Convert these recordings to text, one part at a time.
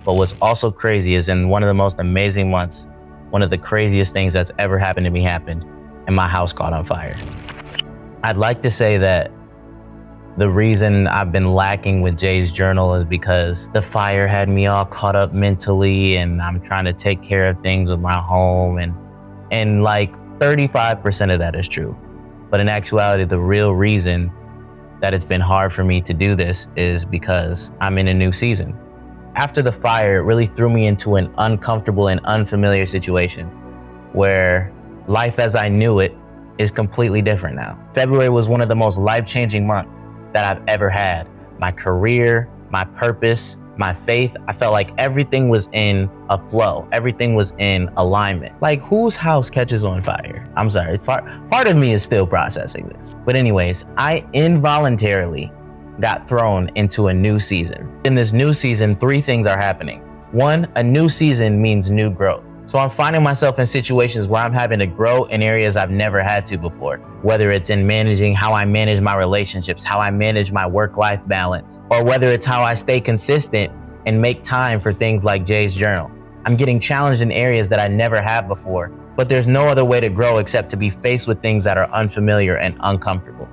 But what's also crazy is in one of the most amazing months, one of the craziest things that's ever happened to me happened, and my house caught on fire. I'd like to say that the reason I've been lacking with Jay's journal is because the fire had me all caught up mentally, and I'm trying to take care of things with my home, and like 35% of that is true. But in actuality, the real reason that it's been hard for me to do this is because I'm in a new season. After the fire, it really threw me into an uncomfortable and unfamiliar situation where life as I knew it is completely different now. February was one of the most life-changing months that I've ever had. My career, my purpose, my faith, I felt like everything was in a flow. Everything was in alignment. Like, whose house catches on fire? I'm sorry, part of me is still processing this. But anyways, I involuntarily got thrown into a new season. In this new season, 3 things are happening. 1, a new season means new growth. So I'm finding myself in situations where I'm having to grow in areas I've never had to before, whether it's in managing how I manage my relationships, how I manage my work-life balance, or whether it's how I stay consistent and make time for things like Jay's journal. I'm getting challenged in areas that I never have before, but there's no other way to grow except to be faced with things that are unfamiliar and uncomfortable.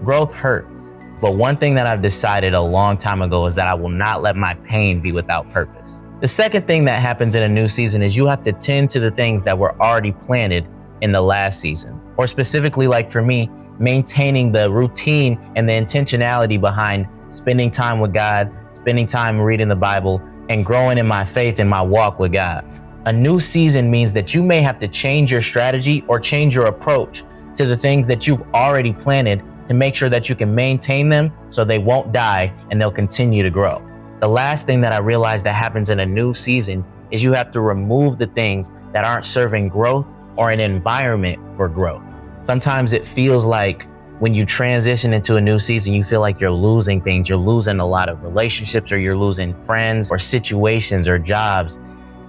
Growth hurts, but one thing that I've decided a long time ago is that I will not let my pain be without purpose. The second thing that happens in a new season is you have to tend to the things that were already planted in the last season. Or specifically, like for me, maintaining the routine and the intentionality behind spending time with God, spending time reading the Bible, and growing in my faith and my walk with God. A new season means that you may have to change your strategy or change your approach to the things that you've already planted to make sure that you can maintain them so they won't die and they'll continue to grow. The last thing that I realized that happens in a new season is you have to remove the things that aren't serving growth or an environment for growth. Sometimes it feels like when you transition into a new season, you feel like you're losing things. You're losing a lot of relationships, or you're losing friends or situations or jobs.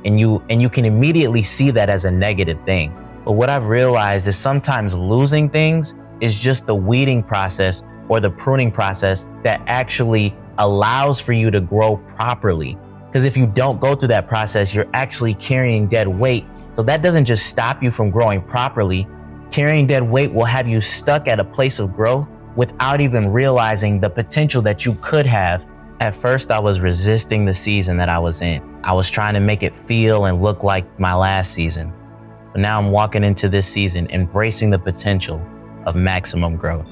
And you can immediately see that as a negative thing. But what I've realized is sometimes losing things is just the weeding process or the pruning process that actually allows for you to grow properly. Because if you don't go through that process, you're actually carrying dead weight. So that doesn't just stop you from growing properly. Carrying dead weight will have you stuck at a place of growth without even realizing the potential that you could have. At first, I was resisting the season that I was in. I was trying to make it feel and look like my last season. But now I'm walking into this season, embracing the potential of maximum growth.